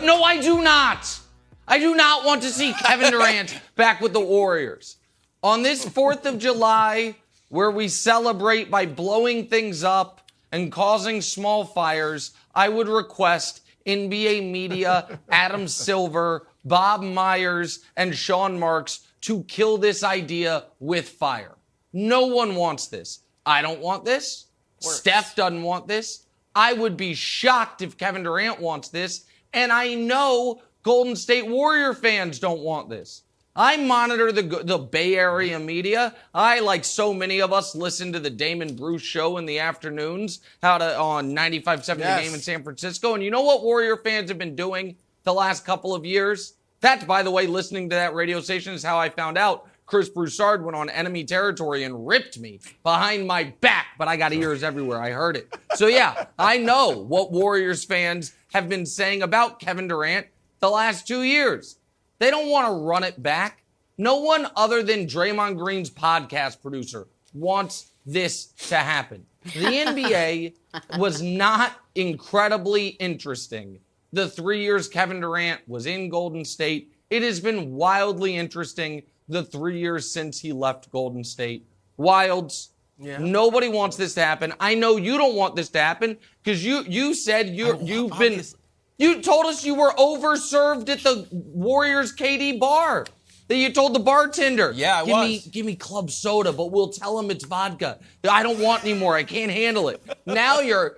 No, I do not. I do not want to see Kevin Durant back with the Warriors. On this 4th of July, where we celebrate by blowing things up and causing small fires, I would request NBA media, Adam Silver, Bob Myers, and Sean Marks to kill this idea with fire. No one wants this. I don't want this. Steph doesn't want this. I would be shocked if Kevin Durant wants this. And I know Golden State Warrior fans don't want this. I monitor the Bay Area media. I, like so many of us, listen to the Damon Bruce show in the afternoons on 95.7 The Game in San Francisco. And you know what Warrior fans have been doing the last couple of years? That, by the way, listening to that radio station is how I found out Chris Broussard went on enemy territory and ripped me behind my back, but I got ears everywhere. I heard it. So, yeah, I know what Warriors fans have been saying about Kevin Durant the last 2 years. They don't want to run it back. No one other than Draymond Green's podcast producer wants this to happen. The NBA was not incredibly interesting the 3 years Kevin Durant was in Golden State. It has been wildly interesting the 3 years since he left Golden State. Wilds. Yeah. Nobody wants this to happen. I know you don't want this to happen because you said you told us you were overserved at the Warriors KD bar. That you told the bartender, give me club soda, but we'll tell him it's vodka. I don't want any more. I can't handle it. Now you're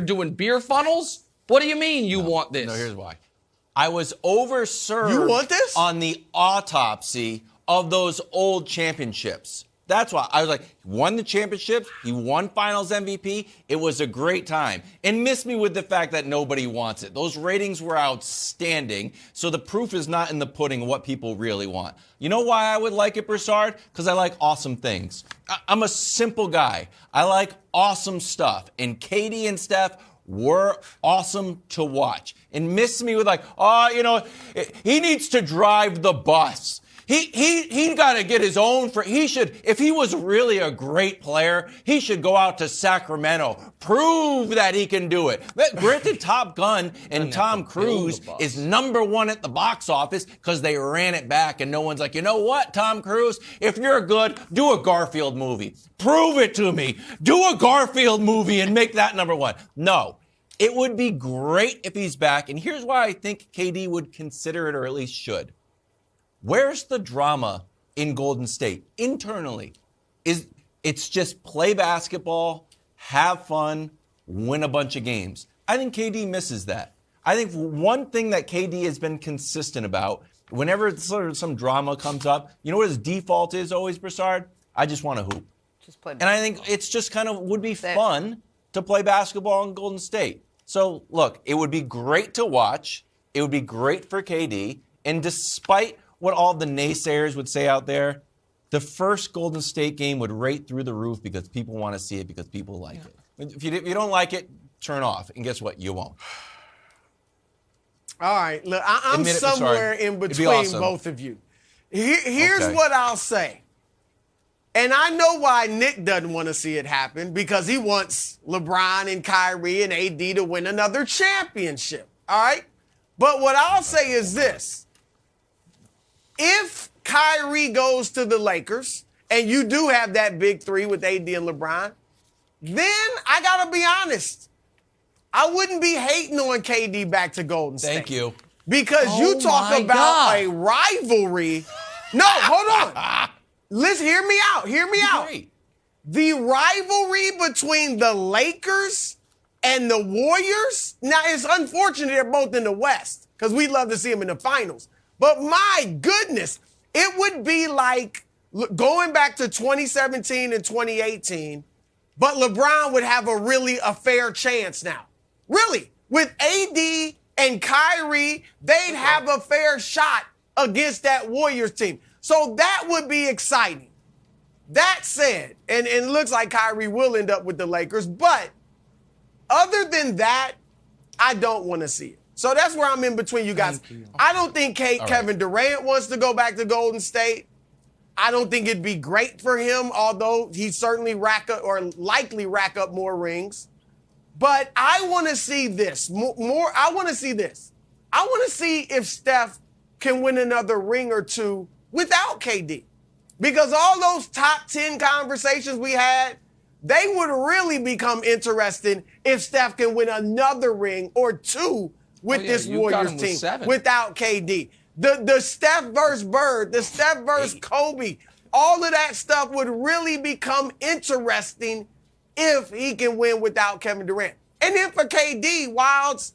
doing beer funnels? What do you mean you want this? No, here's why. I was overserved you want this? On the autopsy of those old championships. That's why I was like, he won the championships. He won finals MVP. It was a great time. And miss me with the fact that nobody wants it. Those ratings were outstanding. So the proof is not in the pudding of what people really want. You know why I would like it, Broussard? Because I like awesome things. I'm a simple guy. I like awesome stuff. And Katie and Steph were awesome to watch. And miss me with he needs to drive the bus. He got to get his own. If he was really a great player, he should go out to Sacramento, prove that he can do it. Granted, Top Gun and Tom Cruise is #1 at the box office because they ran it back and no one's like, you know what, Tom Cruise, if you're good, do a Garfield movie. Prove it to me. Do a Garfield movie and make that #1. No. It would be great if he's back, and here's why I think KD would consider it, or at least should. Where's the drama in Golden State internally? It's just play basketball, have fun, win a bunch of games. I think KD misses that. I think one thing that KD has been consistent about, whenever sort of some drama comes up, you know what his default is always, Broussard? I just want to hoop. Just play basketball. And I think it's just kind of would be fun to play basketball in Golden State. So, look, it would be great to watch. It would be great for KD. And despite what all the naysayers would say out there, the first Golden State game would rate through the roof because people want to see it, because people like it. If you don't like it, turn off. And guess what? You won't. All right. Look, I'm somewhere in between both of you. Here's what I'll say. And I know why Nick doesn't want to see it happen, because he wants LeBron and Kyrie and AD to win another championship. All right? But what I'll say is this. If Kyrie goes to the Lakers and you do have that big three with AD and LeBron, then I got to be honest. I wouldn't be hating on KD back to Golden State. Thank you. Because you talk about a rivalry. No, hold on. Listen, hear me out. Hear me out. The rivalry between the Lakers and the Warriors, now it's unfortunate they're both in the West because we'd love to see them in the finals. But my goodness, it would be like going back to 2017 and 2018, but LeBron would have a fair chance now. Really. With AD and Kyrie, they'd have a fair shot against that Warriors team. So that would be exciting. That said, and it looks like Kyrie will end up with the Lakers, but other than that, I don't want to see it. So that's where I'm in between you guys. I don't think Kevin Durant wants to go back to Golden State. I don't think it'd be great for him, although he certainly likely rack up more rings. But I want to see this more. I want to see this. I want to see if Steph can win another ring or two without KD. Because all those top 10 conversations we had, they would really become interesting if Steph can win another ring or two with this Warriors team without KD. The Steph versus Bird, the Steph versus Kobe, all of that stuff would really become interesting if he can win without Kevin Durant. And then for KD, Wilds,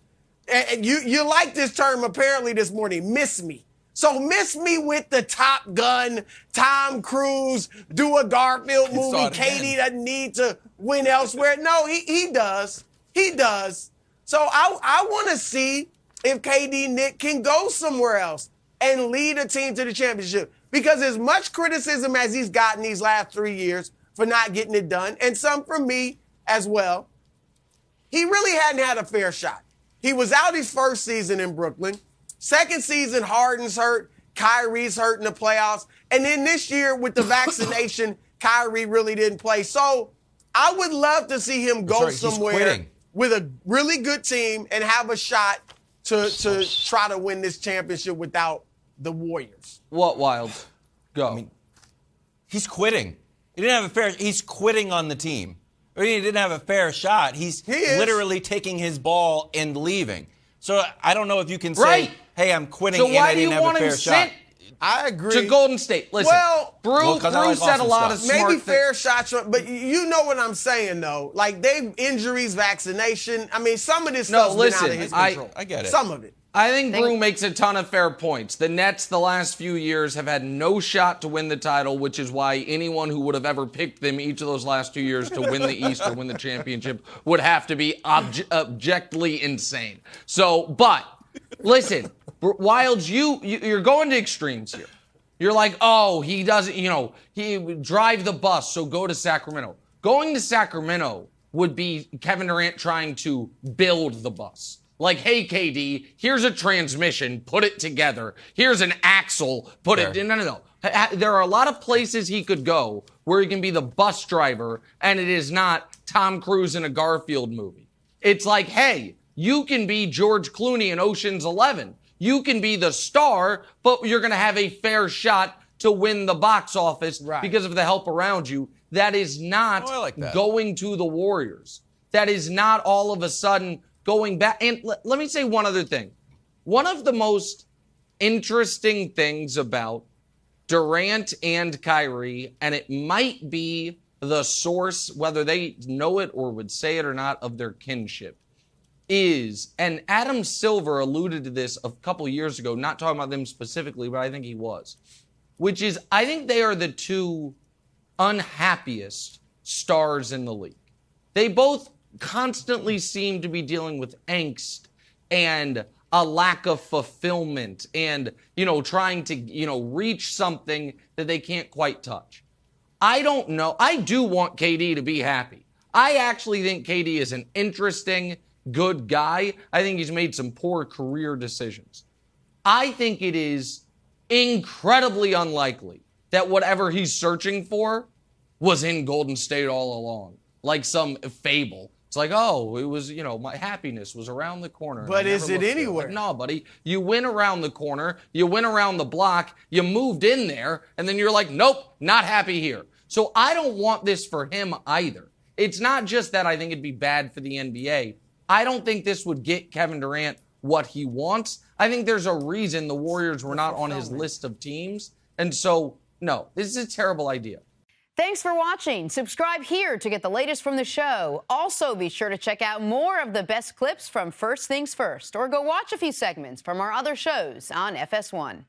you like this term apparently this morning, miss me. So miss me with the Top Gun, Tom Cruise, do a Garfield movie. KD doesn't need to win elsewhere. No, he does. He does. So I want to see if KD, Nick, can go somewhere else and lead a team to the championship. Because as much criticism as he's gotten these last 3 years for not getting it done, and some from me as well, he really hadn't had a fair shot. He was out his first season in Brooklyn. Second season, Harden's hurt. Kyrie's hurt in the playoffs. And then this year with the vaccination, Kyrie really didn't play. So I would love to see him go somewhere with a really good team and have a shot to try to win this championship without the Warriors. What, Wild? Go. I mean, he's quitting. He's quitting on the team. I mean, he didn't have a fair shot. He's literally taking his ball and leaving. So I don't know if you can say, hey, I'm quitting and I didn't have a fair shot. I agree. To Golden State. Listen, Bruce said a lot of smart things. Maybe fair shots, but you know what I'm saying, though. Like, injuries, vaccination. I mean, some of this stuff's been out of his control. I get it. Some of it. I think Brew makes a ton of fair points. The Nets the last few years have had no shot to win the title, which is why anyone who would have ever picked them each of those last 2 years to win the East or win the championship would have to be objectively insane. So, but listen, Wilds, you're going to extremes here. You're like, oh, he doesn't, he would drive the bus, so go to Sacramento. Going to Sacramento would be Kevin Durant trying to build the bus. Like, hey, KD, here's a transmission, put it together. Here's an axle, put it. No. There are a lot of places he could go where he can be the bus driver, and it is not Tom Cruise in a Garfield movie. It's like, hey, you can be George Clooney in Ocean's 11. You can be the star, but you're going to have a fair shot to win the box office because of the help around you. That is not going to the Warriors. That is not all of a sudden going back. And let me say one other thing. One of the most interesting things about Durant and Kyrie, and it might be the source, whether they know it or would say it or not, of their kinship, is, and Adam Silver alluded to this a couple years ago, not talking about them specifically, but I think he was, which is I think they are the two unhappiest stars in the league. They both constantly seem to be dealing with angst and a lack of fulfillment and, trying to, reach something that they can't quite touch. I don't know. I do want KD to be happy. I actually think KD is an interesting, good guy. I think he's made some poor career decisions. I think it is incredibly unlikely that whatever he's searching for was in Golden State all along, like some fable. It's like, oh, it was, my happiness was around the corner. But is it anywhere? Like, no, buddy. You went around the corner. You went around the block. You moved in there. And then you're like, nope, not happy here. So I don't want this for him either. It's not just that I think it'd be bad for the NBA. I don't think this would get Kevin Durant what he wants. I think there's a reason the Warriors were not on his list of teams. And so, no, this is a terrible idea. Thanks for watching. Subscribe here to get the latest from the show. Also, be sure to check out more of the best clips from First Things First, or go watch a few segments from our other shows on FS1.